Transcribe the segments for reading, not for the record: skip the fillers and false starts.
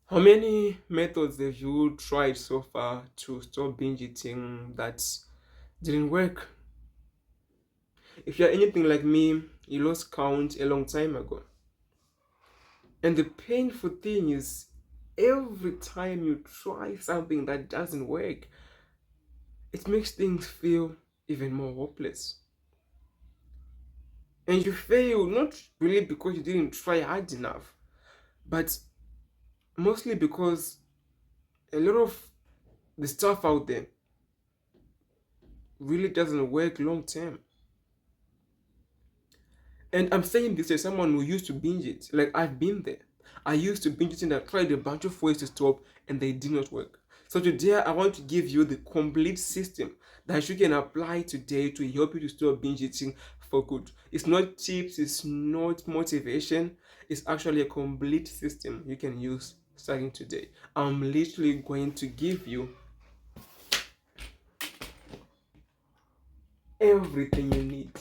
How many methods have you tried so far to stop binge eating that didn't work? If you're anything like me, you lost count a long time ago. And the painful thing is, every time you try something that doesn't work, it makes things feel even more hopeless. And you fail not really because you didn't try hard enough, but mostly because a lot of the stuff out there really doesn't work long term. And I'm saying this as someone who used to binge it. Like, I've been there. I used to binge it and I tried a bunch of ways to stop and they did not work. So today I want to give you the complete system that you can apply today to help you to stop binge eating for good. It's not tips, it's not motivation, it's actually a complete system you can use starting today. I'm literally going to give you everything you need.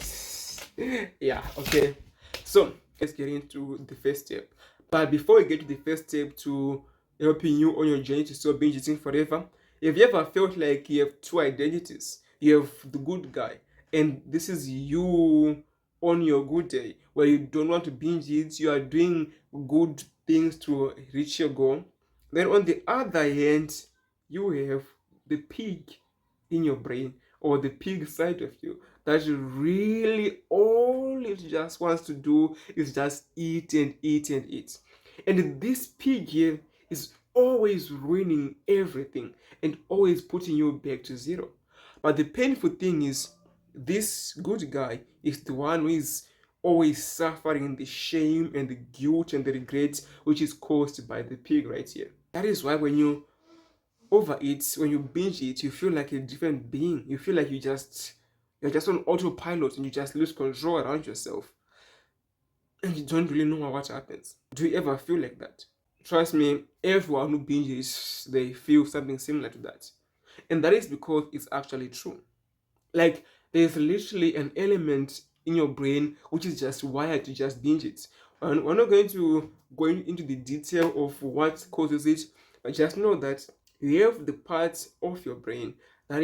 Yeah, okay. So let's get into the first step. But before we get to the first step to helping you on your journey to stop binge eating forever, have you ever felt like you have two identities? You have the good guy, and this is you on your good day where you don't want to binge eat, you are doing good things to reach your goal. Then on the other hand, you have the pig in your brain or the pig side of you that really all it just wants to do is just eat and eat and eat. And this pig here is always ruining everything and always putting you back to zero. But the painful thing is, this good guy is the one who is always suffering the shame and the guilt and the regret which is caused by the pig right here. That is why when you overeat, when you binge eat, you feel like a different being. You feel like you're just on autopilot and you just lose control around yourself and you don't really know what happens. Do you ever feel like that? Trust me, everyone who binges, they feel something similar to that. And that is because it's actually true. Like, there's literally an element in your brain which is just wired to just binge it. And we're not going to go into the detail of what causes it, but just know that you have the part of your brain that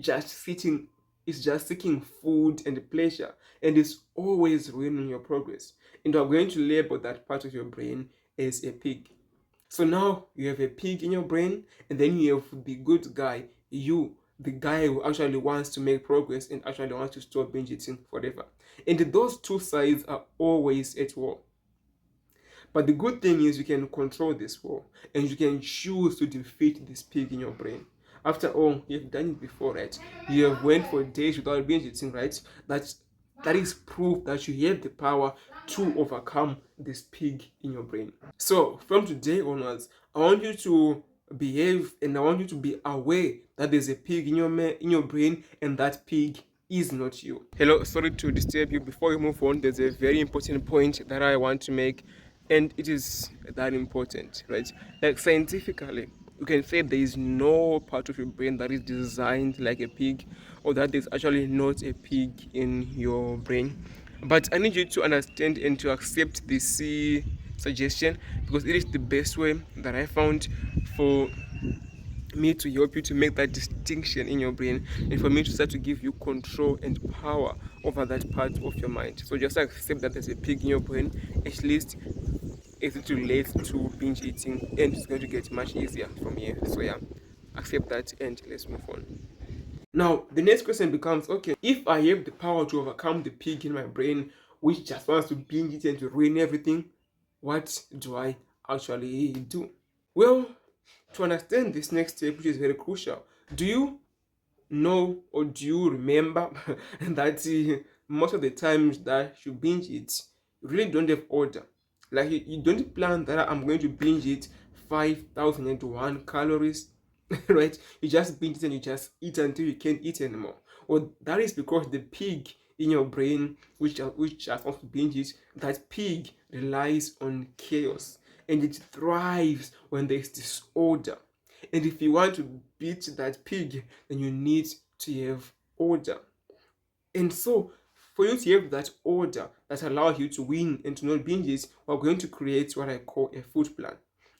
just sitting is just seeking food and pleasure and is always ruining your progress. And we're going to label that part of your brain as a pig. So now you have a pig in your brain, and then you have the good guy, you, the guy who actually wants to make progress and actually wants to stop binge eating forever. And those two sides are always at war. But the good thing is you can control this war and you can choose to defeat this pig in your brain. After all, you've done it before, right? You have went for days without binge eating, right? That is proof that you have the power to overcome this pig in your brain. So from today onwards, I want you to behave and I want you to be aware that there's a pig in your brain and that pig is not you. Hello, sorry to disturb you. Before we move on, there's a very important point that I want to make, and it is that important, right? Like, scientifically, you can say there is no part of your brain that is designed like a pig, or that there's actually not a pig in your brain. But I need you to understand and to accept this suggestion, because it is the best way that I found for me to help you to make that distinction in your brain and for me to start to give you control and power over that part of your mind. So just accept that there's a pig in your brain, at least as it relates to binge eating, and it's going to get much easier from here. So yeah, accept that and let's move on. Now the next question becomes, okay, if I have the power to overcome the pig in my brain which just wants to binge it and to ruin everything, what do I actually do? Well, to understand this next step, which is very crucial, do you know or do you remember that most of the times that you binge it, you really don't have order? Like, you don't plan that I'm going to binge it 5,001 calories, right? You just binge it and you just eat until you can't eat anymore. Well, that is because the pig in your brain, which just wants to binge it, that pig relies on chaos and it thrives when there's disorder. And if you want to beat that pig, then you need to have order. And so, for you to have that order that allows you to win and to not binge it, we're going to create what I call a food plan.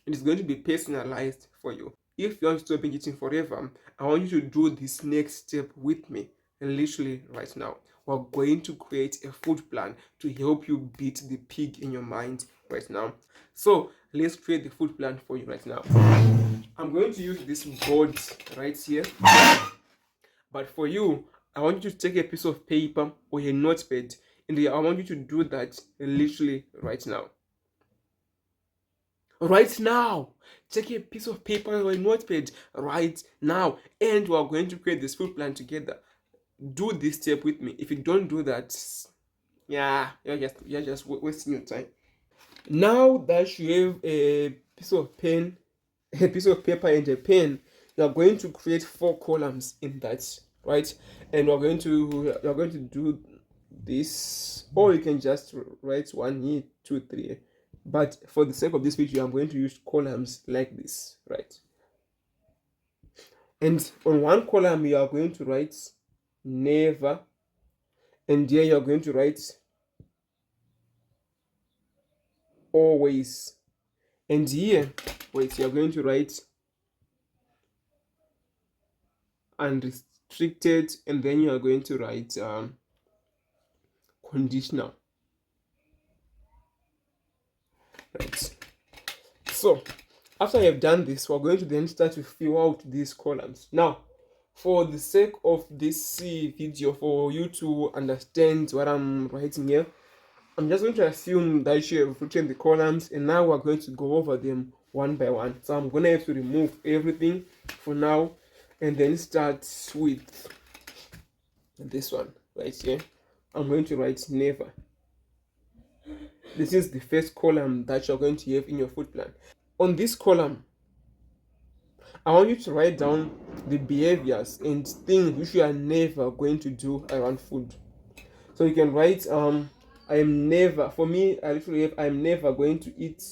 It is going to be personalized for you. If you want to stop binge eating forever, I want you to do this next step with me, literally right now. We're going to create a food plan to help you beat the pig in your mind right now. So let's create the food plan for you right now. I'm going to use this board right here, but for you, I want you to take a piece of paper or a notepad, and I want you to do that literally right now. Right now, take a piece of paper or a notepad right now, and we are going to create this food plan together. Do this step with me. If you don't do that, yeah, you're just wasting your time. Now that you have a piece of pen, a piece of paper and a pen, you are going to create 4 columns in that, right? And you're going to do this, or you can just write 1 here, 2, 3. But for the sake of this video, I'm going to use columns like this, right? And on one column, you are going to write never, and here you are going to write always, and here, wait, you are going to write unrestricted, and then you are going to write conditional, right? So after you have done this, we're going to then start to fill out these columns. Now, for the sake of this video, for you to understand what I'm writing here, I'm just going to assume that you have written the columns, and now we're going to go over them one by one. So I'm going to have to remove everything for now, and then start with this one right here. I'm going to write never. This is the first column that you're going to have in your food plan. On this column, I want you to write down the behaviors and things which you are never going to do around food. So you can write I am never, for me, I literally have, I'm never going to eat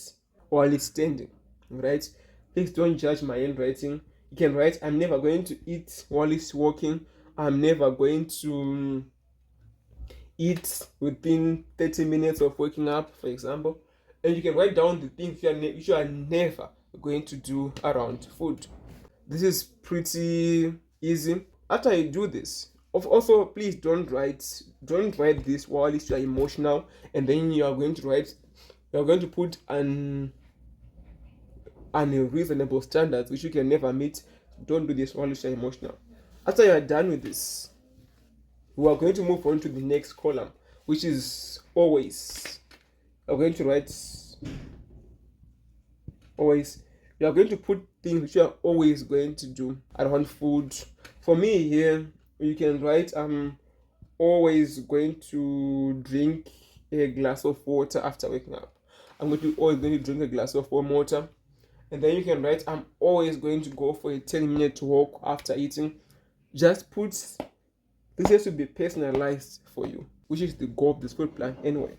while it's standing, right? Please don't judge my handwriting. You can write I'm never going to eat while it's walking. I'm never going to eat within 30 minutes of waking up, for example. And you can write down the things you are never going to do around food. This is pretty easy. After you do this, also please don't write this while you are emotional, and then you are going to put an unreasonable standards which you can never meet. Don't do this while you are emotional. After you are done with this, we are going to move on to the next column, which is always. We are going to write always. You are going to put things which you are always going to do around food. For me here, you can write I'm always going to drink a glass of water after waking up. Always going to drink a glass of warm water. And then you can write I'm always going to go for a 10-minute walk after eating. Just put this has to be personalized for you, which is the goal of this food plan anyway.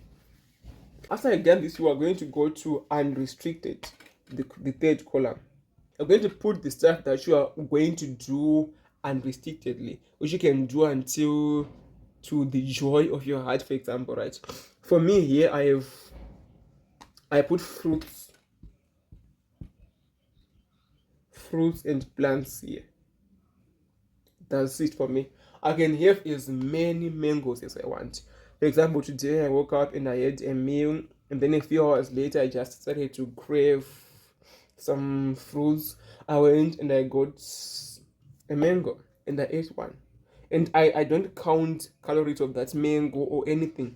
After you've done this, you are going to go to unrestricted, the third column. You're going to put the stuff that you are going to do unrestrictedly, which you can do until to the joy of your heart, for example, right? For me here, I put fruits and plants here. That's it for me. I can have as many mangoes as I want. For example, today I woke up and I had a meal, and then a few hours later I just started to crave some fruits. I went and I got a mango and I ate one. And I don't count calories of that mango or anything.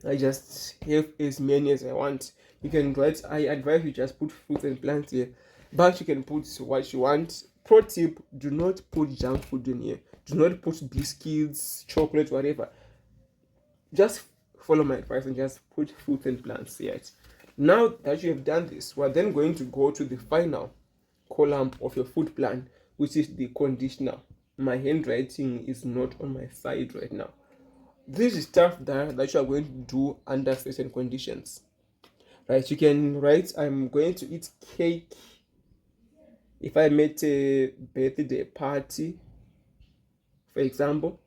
I just have as many as I want. You can write, I advise you just put fruits and plants here, but you can put what you want. Pro tip, do not put junk food in here. Do not put biscuits, chocolate, whatever. Just follow my advice and just put fruits and plants here. Now that you have done this, we're then going to go to the final column of your food plan, which is the conditional. My handwriting is not on my side right now. This is stuff that you are going to do under certain conditions, right? You can write I'm going to eat cake if I'm at a birthday party, for example.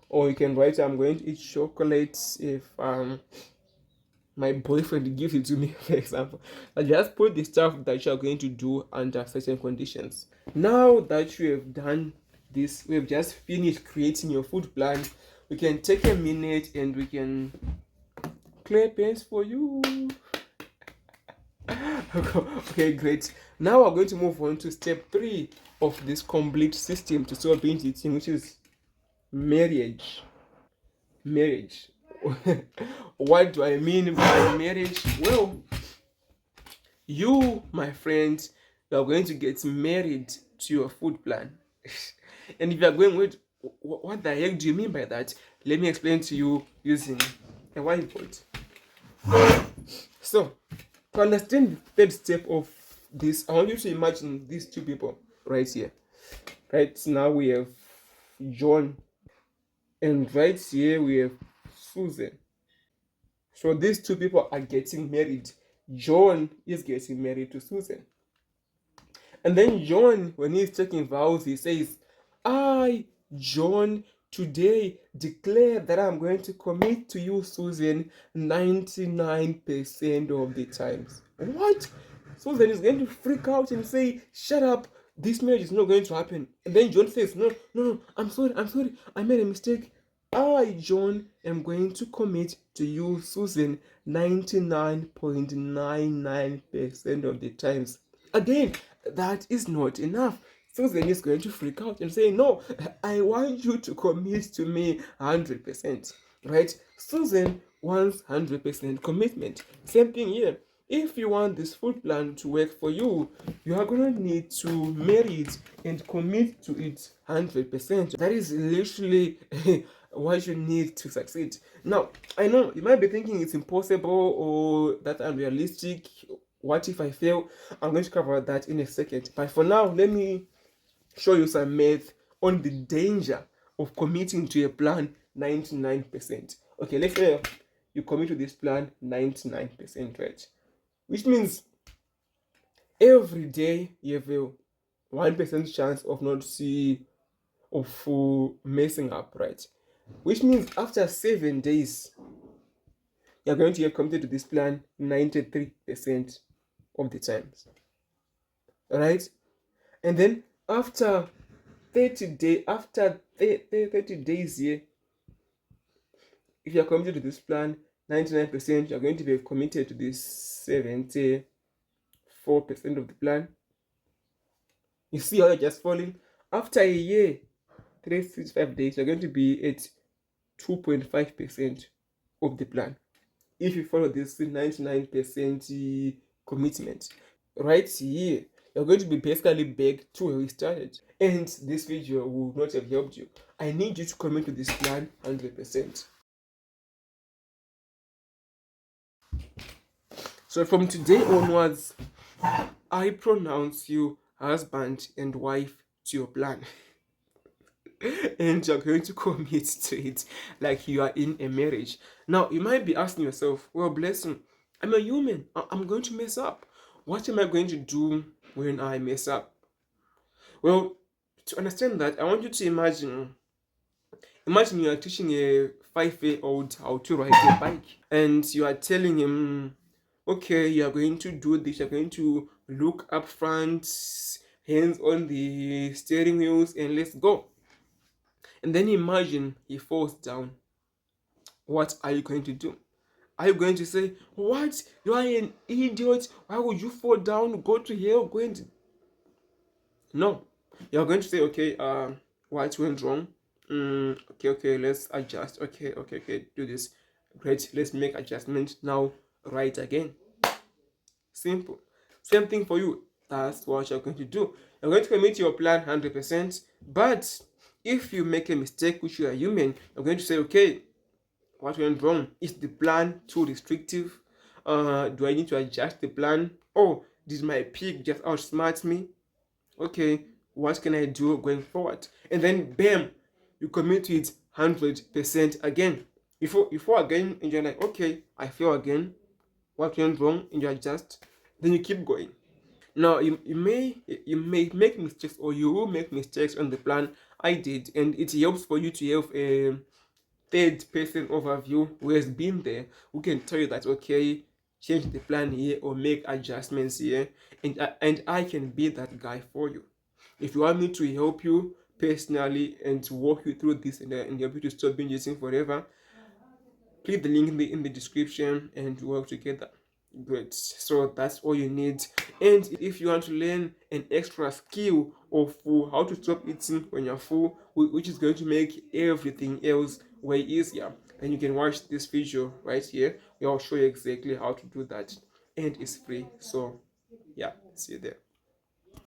Or you can write I'm going to eat chocolate if my boyfriend gives it to me, for example. I just put the stuff that you are going to do under certain conditions. Now that you have done this, we have just finished creating your food plan. We can take a minute and we can clear pens for you. Okay, great. Now we're going to move on to step 3 of this complete system to stop binge eating, which is marriage. Marriage. What do I mean by marriage? Well, you, my friend, you are going to get married to your food plan. And if you are going, wait, what the heck do you mean by that? Let me explain to you using a whiteboard. So, to understand the third step of this, I want you to imagine these two people right here. Right now we have John, and right here we have Susan. So these two people are getting married. John is getting married to Susan. And then John, when he's taking vows, he says, I, John, today declare that I'm going to commit to you, Susan, 99% of the times. What? Susan is going to freak out and say, shut up, this marriage is not going to happen. And then John says, no, no, no, I'm sorry, I made a mistake. I, John, am going to commit to you, Susan, 99.99% of the times. Again, that is not enough. Susan is going to freak out and say, no, I want you to commit to me 100%. Right? Susan wants 100% commitment. Same thing here. If you want this food plan to work for you, you are going to need to marry it and commit to it 100%. That is literally what you need to succeed. Now, I know you might be thinking it's impossible or that unrealistic. What if I fail? I'm going to cover that in a second. But for now, let me show you some math on the danger of committing to a plan 99%. Okay, let's say you commit to this plan 99%, right? Which means every day you have a 1% chance of not messing up, right? Which means after 7 days, you're going to get committed to this plan 93% of the times. Right? And then after 30 days here, if you're committed to this plan 99%, you're going to be committed to this 74% of the plan. You see how you're just falling? After a year, 365 days, you're going to be at 2.5% of the plan if you follow this 99% commitment. Right here, you're going to be basically back to where we started. And this video will not have helped you. I need you to commit to this plan 100%. So from today onwards, I pronounce you husband and wife to your plan. And you're going to commit to it like you are in a marriage. Now, you might be asking yourself, well, blessing, I'm a human. I'm going to mess up. What am I going to do when I mess up? Well, to understand that, I want you to imagine you are teaching a 5-year-old how to ride a bike, and you are telling him, okay, you are going to do this, you're going to look up front, hands on the steering wheels, and let's go. And then imagine he falls down. What are you going to do? Are you going to say, what? You are an idiot. Why would you fall down? Go to hell. No. You're going to say, okay, what went wrong? Okay, let's adjust. Okay, do this. Great, let's make adjustment. Now, right again. Simple. Same thing for you. That's what you're going to do. You're going to commit your plan 100%. But if you make a mistake, which you are human, you're going to say, okay, what went wrong? Is the plan too restrictive? Do I need to adjust the plan? Oh, did my pig just outsmart me? Okay, what can I do going forward? And then bam, you commit to it 100% again. You fall again and you're like, okay, I fail again. What went wrong? And you adjust. Then you keep going. Now you may make mistakes, or you will make mistakes on the plan I did, and it helps for you to have third person overview who has been there, who can tell you that, okay, change the plan here or make adjustments here, and I can be that guy for you. If you want me to help you personally and to walk you through this and help you to stop binge eating forever, click the link in the description and work together. Great. So that's all you need. And if you want to learn an extra skill of how to stop eating when you're full, which is going to make everything else way easier, and you can watch this video right here. I'll show you exactly how to do that, and it's free. So yeah, see you there.